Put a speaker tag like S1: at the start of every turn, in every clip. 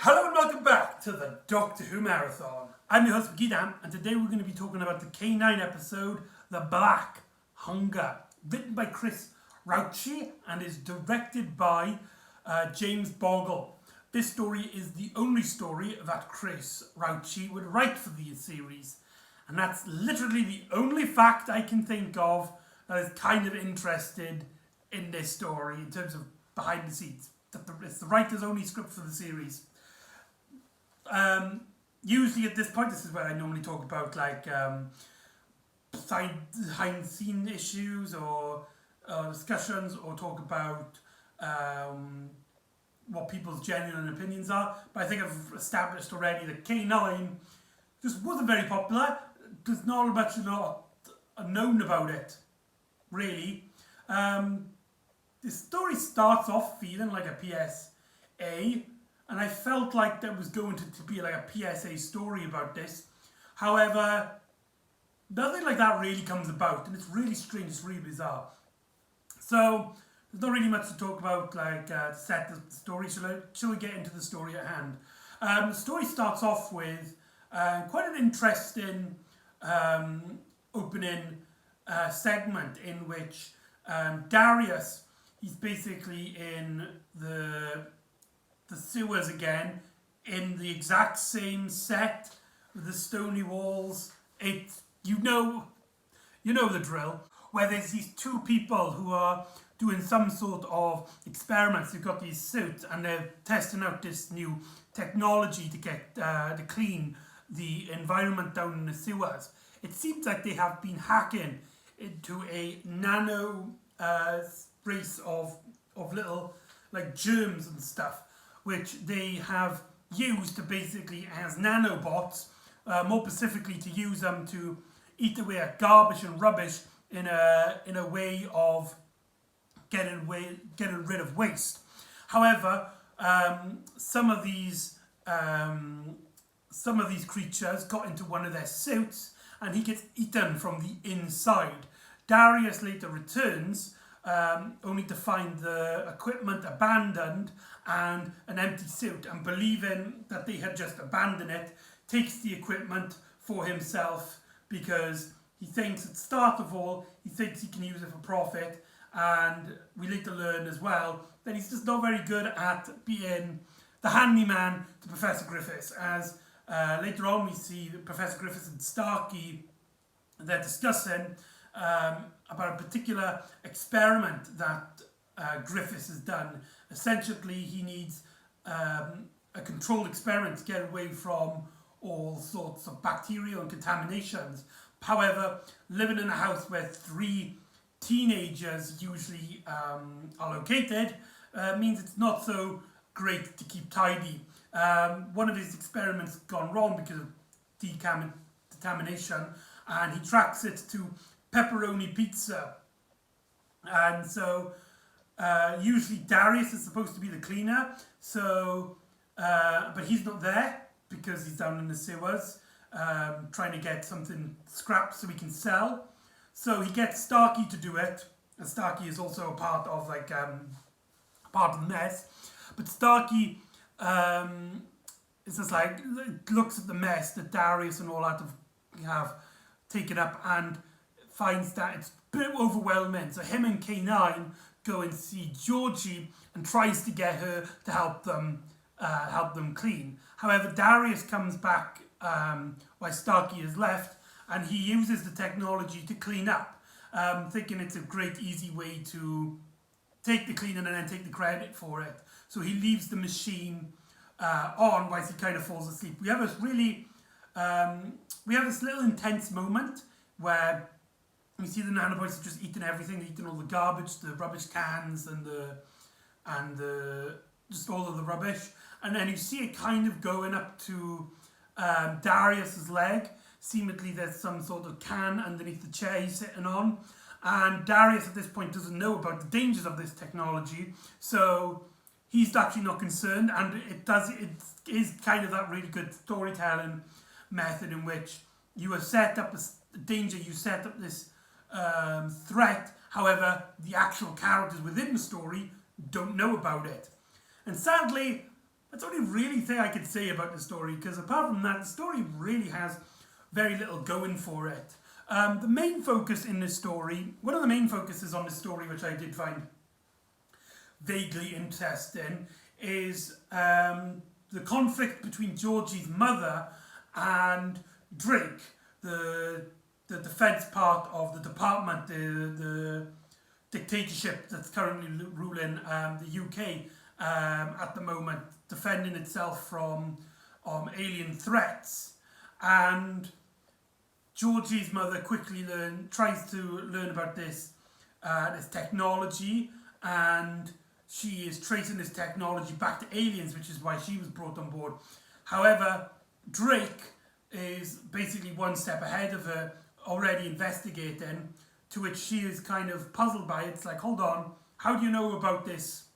S1: Hello and welcome back to the Doctor Who Marathon. I'm your host McEdam, and today we're going to be talking about the K9 episode, The Black Hunger, written by Chris Rouchy and is directed by James Bogle. This story is the only story that Chris Rouchy would write for the series, and that's literally the only fact I can think of that is kind of interested in this story in terms of behind the scenes. It's the writer's only script for the series. Usually at this point, this is where I normally talk about like behind the scene issues or discussions, or talk about what people's genuine opinions are. But I think I've established already that K9 just wasn't very popular. There's not much known about it, really. The story starts off feeling like a PSA, and I felt like there was going to be like a PSA story about this. However, nothing like that really comes about, and it's really strange, it's really bizarre. So, there's not really much to talk about, like to set the story. Shall we get into the story at hand? The story starts off with quite an interesting opening segment in which Darius, he's basically in the sewers again, in the exact same set with the stony walls. You know the drill, where there's these two people who are doing some sort of experiments. They've got these suits and they're testing out this new technology to get to clean the environment down in the sewers. It seems like they have been hacking into a nano race of little like germs and stuff, which they have used to basically as nanobots, more specifically to use them to eat away at garbage and rubbish in a way of getting rid of waste. However, some of these creatures got into one of their suits, and he gets eaten from the inside. Darius later returns, only to find the equipment abandoned and an empty suit, and believing that they had just abandoned it, takes the equipment for himself because he thinks, at the start of all, he thinks he can use it for profit. And we later learn as well that he's just not very good at being the handyman to Professor Griffiths, as later on we see that Professor Griffiths and Starkey, they're discussing about a particular experiment that Griffiths has done. Essentially, he needs a controlled experiment to get away from all sorts of bacteria and contaminations. However, living in a house where 3 teenagers usually are located means it's not so great to keep tidy. One of his experiments gone wrong because of decontamination, and he tracks it to pepperoni pizza. And so usually Darius is supposed to be the cleaner, so but he's not there because he's down in the sewers trying to get something scrapped so he can sell. So he gets Starkey to do it, and Starkey is also a part of part of the mess. But Starkey is just like, looks at the mess that Darius and all that have taken up, and finds that it's a bit overwhelming. So him and K9 go and see Georgie and tries to get her to help them clean. However, Darius comes back while Starkey is left, and he uses the technology to clean up, thinking it's a great easy way to take the cleaning and then take the credit for it. So he leaves the machine on whilst he kind of falls asleep. We have this little intense moment where we see the nanobots are just eating everything, eating all the garbage, the rubbish cans, and just all of the rubbish. And then you see it kind of going up to Darius's leg. Seemingly there's some sort of can underneath the chair he's sitting on. And Darius at this point doesn't know about the dangers of this technology, so he's actually not concerned. And it is kind of that really good storytelling method in which you have set up this danger, you set up this threat. However, the actual characters within the story don't know about it. And sadly, That's the only really thing I could say about the story, because apart from that, the story really has very little going for it. The main focus in this story, one of the main focuses on this story, which I did find vaguely interesting, is the conflict between Georgie's mother and Drake, the defense part of the department, the dictatorship that's currently ruling the UK at the moment, defending itself from alien threats. And Georgie's mother quickly tries to learn about this technology, and she is tracing this technology back to aliens, which is why she was brought on board. However, Drake is basically one step ahead of her, already investigating, to which she is kind of puzzled by it. It's like, hold on, how do you know about this?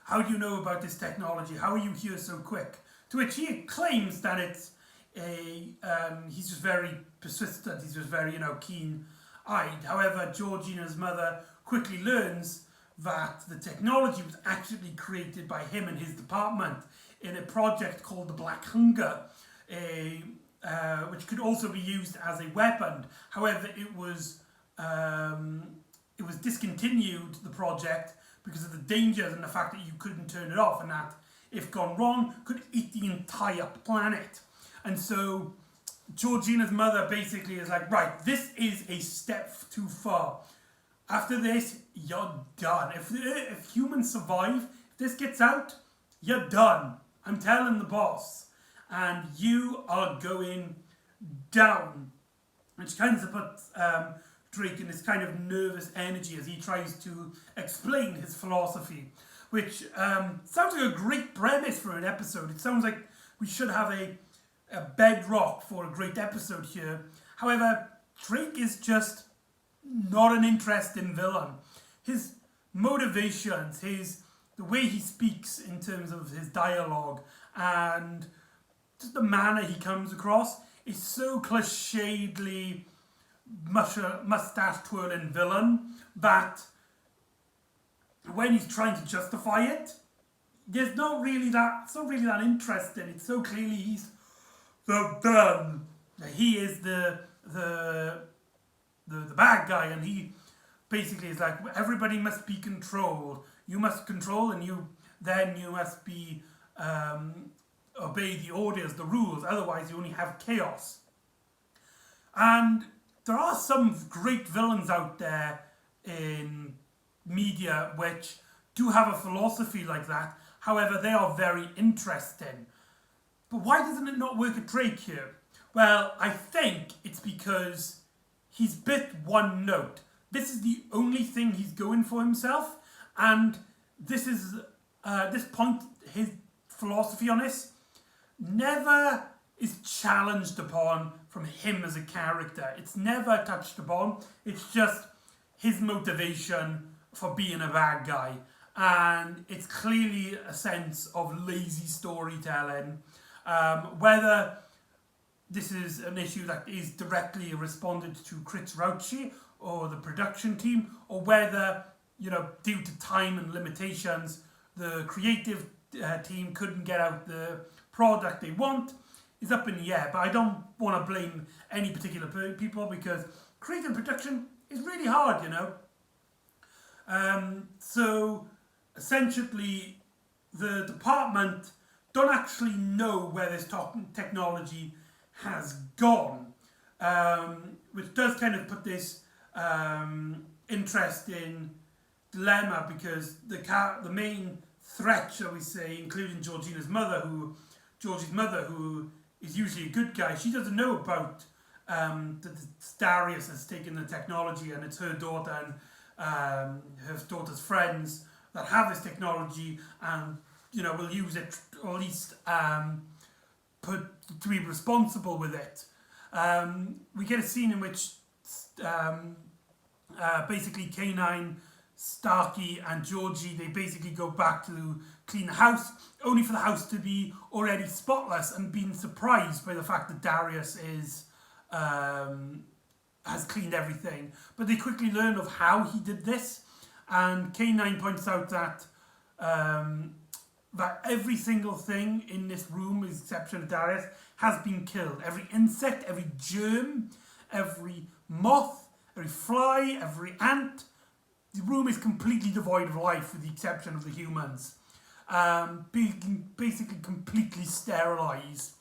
S1: How do you know about this technology? How are you here so quick? To which he claims that it's he's just very persistent, he's just very, keen-eyed. However, Georgina's mother quickly learns that the technology was actually created by him and his department in a project called the Black Hunger, which could also be used as a weapon. However, it was discontinued, the project, because of the dangers and the fact that you couldn't turn it off, and that, if gone wrong, could eat the entire planet. And so Georgina's mother basically is like, right, this is a step too far. After this, you're done. If humans survive, if this gets out, you're done. I'm telling the boss. And you are going down. Which kind of puts Drake in this kind of nervous energy as he tries to explain his philosophy. Which sounds like a great premise for an episode. It sounds like we should have a bedrock for a great episode here. However, Drake is just not an interesting villain. His motivations, the way he speaks in terms of his dialogue, and just the manner he comes across is so clichédly mustache twirling villain that when he's trying to justify it, it's not really that interesting. It's so clearly he's the villain. He is the bad guy, and he basically is like, everybody must be controlled. You must control, and you must be obey the orders, the rules. Otherwise, you only have chaos. And there are some great villains out there in media which do have a philosophy like that. However, they are very interesting. But why doesn't it not work at Drake here? Well, I think it's because he's bit one note. This is the only thing he's going for himself, and this is this point, his philosophy on this never is challenged upon from him as a character. It's never touched upon. It's just his motivation for being a bad guy, and it's clearly a sense of lazy storytelling. Whether this is an issue that is directly responded to Chris Rauchi or the production team, or whether, due to time and limitations, the creative team couldn't get out the product they want, is up in the air. But I don't want to blame any particular people, because creative production is really hard, So essentially, the department don't actually know where this technology has gone, which does kind of put this interesting dilemma, because the main threat, shall we say, including Georgie's mother, who is usually a good guy, she doesn't know about that Darius has taken the technology, and it's her daughter and her daughter's friends that have this technology, and will use it, or at least to be responsible with it. We get a scene in which basically K9, Starkey and Georgie, they basically go back to clean the house, only for the house to be already spotless, and being surprised by the fact that Darius has cleaned everything. But they quickly learn of how he did this, and K9 points out that that every single thing in this room, with the exception of Darius, has been killed. Every insect, every germ, every moth, every fly, every ant. The room is completely devoid of life with the exception of the humans. Being basically completely sterilised.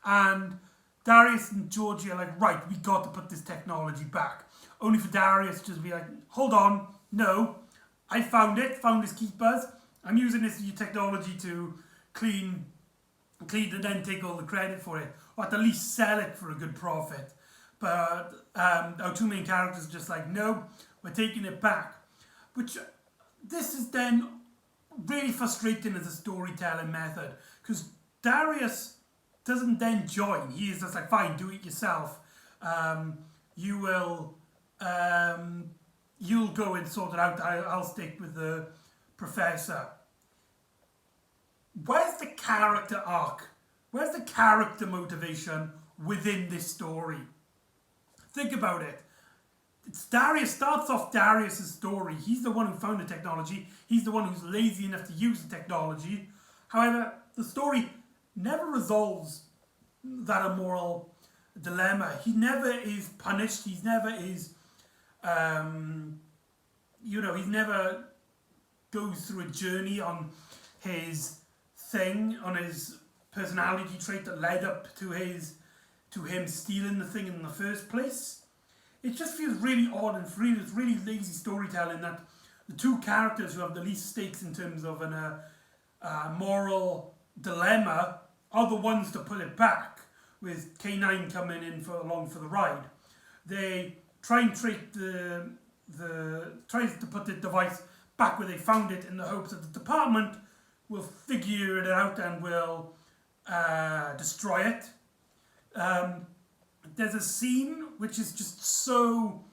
S1: And Darius and Georgie are like, right, we got to put this technology back. Only for Darius to just be like, hold on, no, I found his keepers. I'm using this technology to clean and then take all the credit for it. Or at least sell it for a good profit. But our two main characters are just like, no, we're taking it back. Which, this is then really frustrating as a storytelling method. Because Darius doesn't then join. He is just like, fine, do it yourself. You'll go and sort it out. I'll stick with the professor. Where's the character arc? Where's the character motivation within this story? Think about it. Starts off Darius' story. He's the one who found the technology. He's the one who's lazy enough to use the technology. However, the story never resolves that immoral dilemma. He never is punished. He never is, he never goes through a journey on his thing, on his personality trait that led up to him stealing the thing in the first place. It just feels really odd and it's really lazy storytelling that the two characters who have the least stakes in terms of a moral dilemma are the ones to pull it back, with K9 coming in along for the ride. They try and tries to put the device back where they found it in the hopes that the department will figure it out and will destroy it. There's a scene which is just so,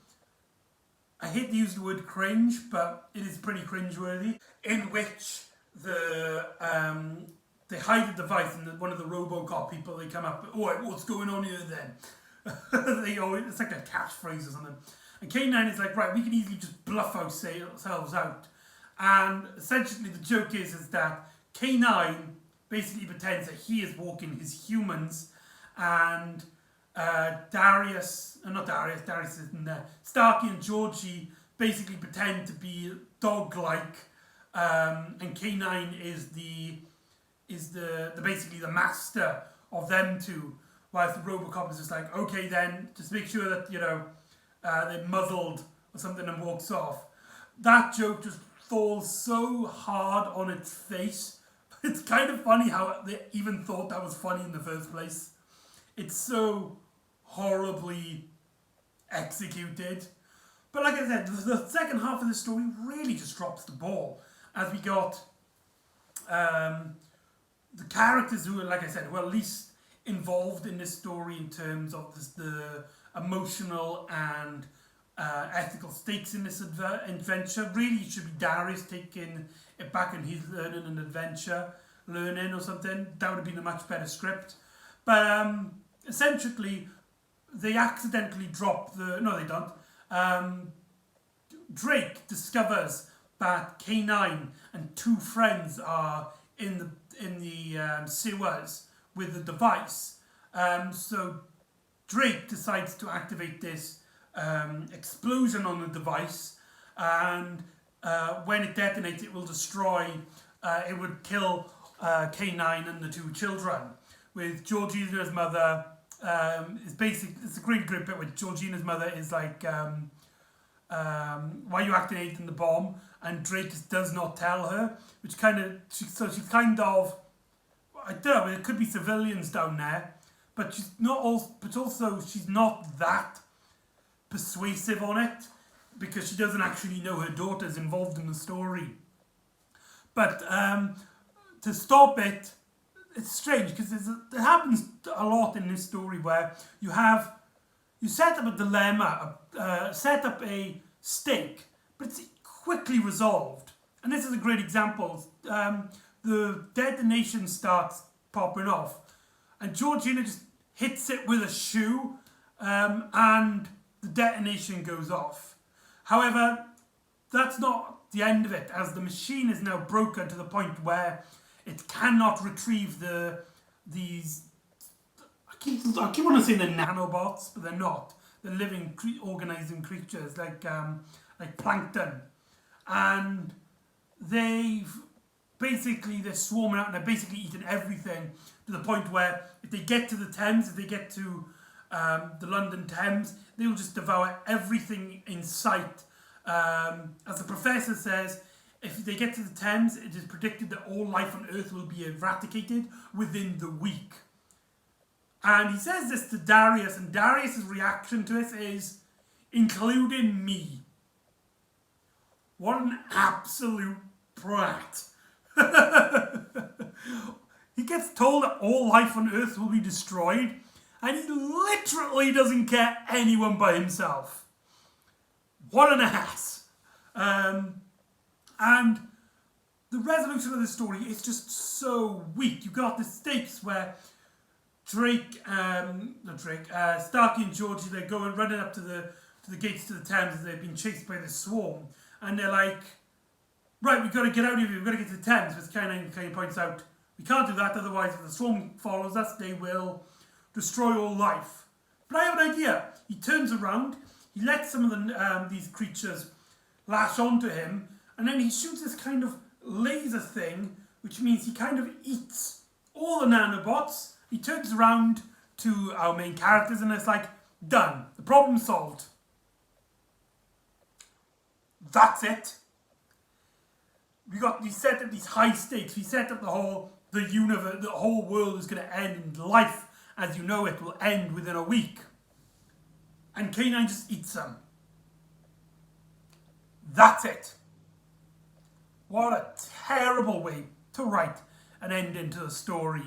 S1: I hate to use the word cringe, but it is pretty cringeworthy, in which they hide the device and one of the RoboCop people, they come up, oh, what's going on here then? It's like a catchphrase or something. And K9 is like, right, we can easily just bluff ourselves out. And essentially the joke is that K9 basically pretends that he is walking his humans, and Darius isn't there. Starkey and Georgie basically pretend to be dog-like, and K9 is basically the master of them two. Whilst the RoboCop is just like, okay then, just make sure that they're muzzled or something and walks off. That joke just falls so hard on its face. It's kind of funny how they even thought that was funny in the first place. It's so horribly executed. But like I said, the second half of the story really just drops the ball, as we got the characters who are, like I said, who are least involved in this story in terms of the emotional and ethical stakes in this adventure. Really, it should be Darius taking it back and he's learning an adventure, or something. That would have been a much better script. But essentially, they accidentally drop no, they don't. Drake discovers that K9 and two friends are in the sewers with the device. So Drake decides to activate this explosion on the device, and when it detonates, it will destroy. It would kill K9 and the two children. With Georgina's mother, it's a great bit where Georgina's mother is like, why are you activating the bomb? And Drake just does not tell her, which she's kind of, I don't know, it could be civilians down there, but she's not also she's not that persuasive on it, because she doesn't actually know her daughter's involved in the story. But to stop it, it's strange, because it happens a lot in this story where you set up a dilemma, set up a stake, but it's quickly resolved. And this is a great example. The detonation starts popping off, and Georgina just hits it with a shoe, and the detonation goes off. However, that's not the end of it, as the machine is now broken to the point where it cannot retrieve these. I keep wanting to say they're nanobots, but they're not. They're living, organising creatures like plankton, and they're swarming out and they're basically eating everything to the point where if they get to the Thames, if they get to the London Thames, they will just devour everything in sight. As the professor says, if they get to the Thames, it is predicted that all life on Earth will be eradicated within the week. And he says this to Darius, and Darius' reaction to it is, including me. What an absolute brat. He gets told that all life on Earth will be destroyed, and he literally doesn't care anyone but himself. What an ass. And the resolution of the story is just so weak. You've got the stakes where Starkey and Georgie, they're running up to the gates to the Thames as they've been chased by this swarm. And they're like, right, we've got to get out of here, we've got to get to the Thames. But kind of points out, we can't do that, otherwise if the swarm follows us, they will destroy all life. But I have an idea. He turns around, he lets some of these creatures lash onto him, and then he shoots this kind of laser thing, which means he kind of eats all the nanobots. He turns around to our main characters and it's like, done. The problem solved. That's it. We set up these high stakes. We set up the whole world is going to end, and life as you know it will end within a week. And K9 just eats them. That's it. What a terrible way to write an ending to a story.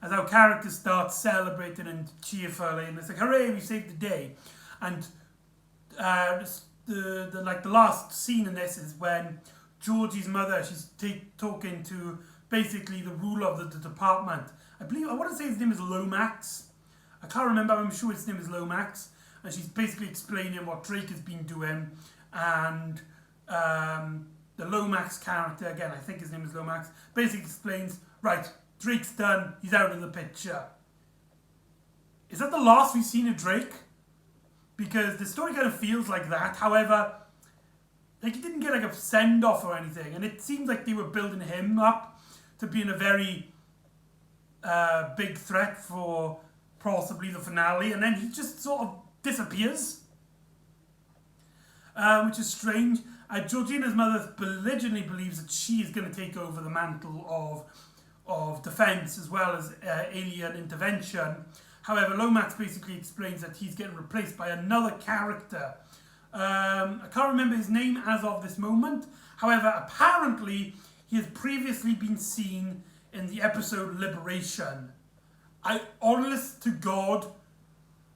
S1: As our characters start celebrating and cheerfully, and it's like, hooray, we saved the day. And the last scene in this is when Georgie's mother, she's talking to basically the ruler of the department. I want to say his name is Lomax. I can't remember, I'm sure his name is Lomax. And she's basically explaining what Drake has been doing. And the Lomax character, again, I think his name is Lomax, basically explains, right, Drake's done, he's out of the picture. Is that the last we've seen of Drake? Because the story kind of feels like that. However, like he didn't get like a send-off or anything. And it seems like they were building him up to being a very big threat for possibly the finale. And then he just sort of disappears. Which is strange. Georgina's mother belligerently believes that she is going to take over the mantle of defence as well as alien intervention. However, Lomax basically explains that he's getting replaced by another character. I can't remember his name as of this moment. However, apparently he has previously been seen in the episode Liberation. I, honest to God,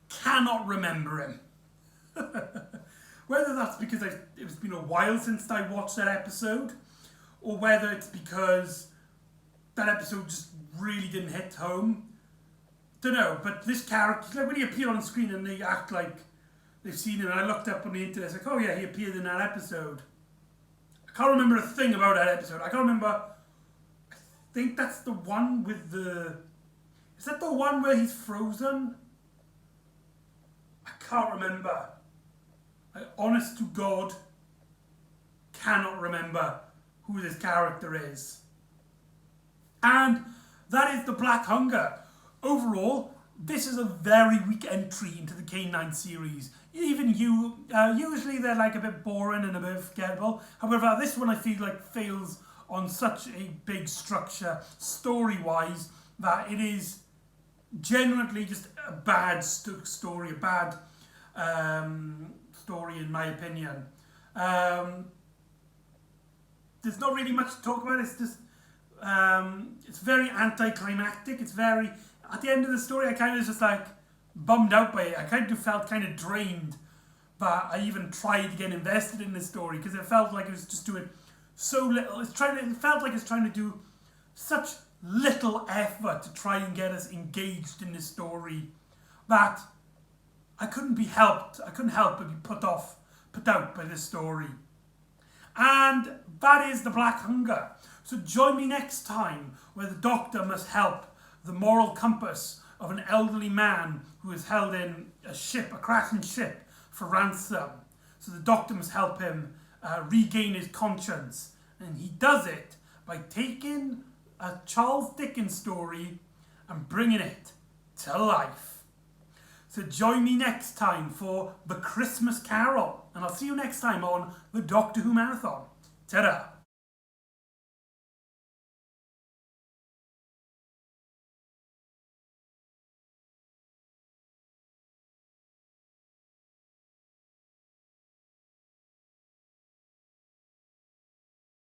S1: cannot remember him. Whether that's because it's been a while since I watched that episode, or whether it's because that episode just really didn't hit home. Don't know, but this character, like when he appeared on screen and they act like they've seen him, and I looked up on the internet, it's like, oh yeah, he appeared in that episode. I can't remember a thing about that episode. I can't remember, I think that's the one with is that the one where he's frozen? I can't remember. I, honest to God, cannot remember who this character is. And that is the Black Hunger. Overall, this is a very weak entry into the K9 series. Even usually they're like a bit boring and a bit forgettable. However, this one I feel like fails on such a big structure, story-wise, that it is genuinely just a bad story, a bad story in my opinion. There's not really much to talk about. It's just it's very anticlimactic. It's very, at the end of the story, I kind of just like bummed out by it. I kind of felt kind of drained, but I even tried to get invested in this story because it felt like it was just doing so little. It felt like it's trying to do such little effort to try and get us engaged in this story that I couldn't help but be put out by this story. And that is the Black Hunger. So join me next time where the Doctor must help the moral compass of an elderly man who is held in a crashing ship, for ransom. So the Doctor must help him regain his conscience. And he does it by taking a Charles Dickens story and bringing it to life. So join me next time for The Christmas Carol. And I'll see you next time on the Doctor Who Marathon. Ta-da!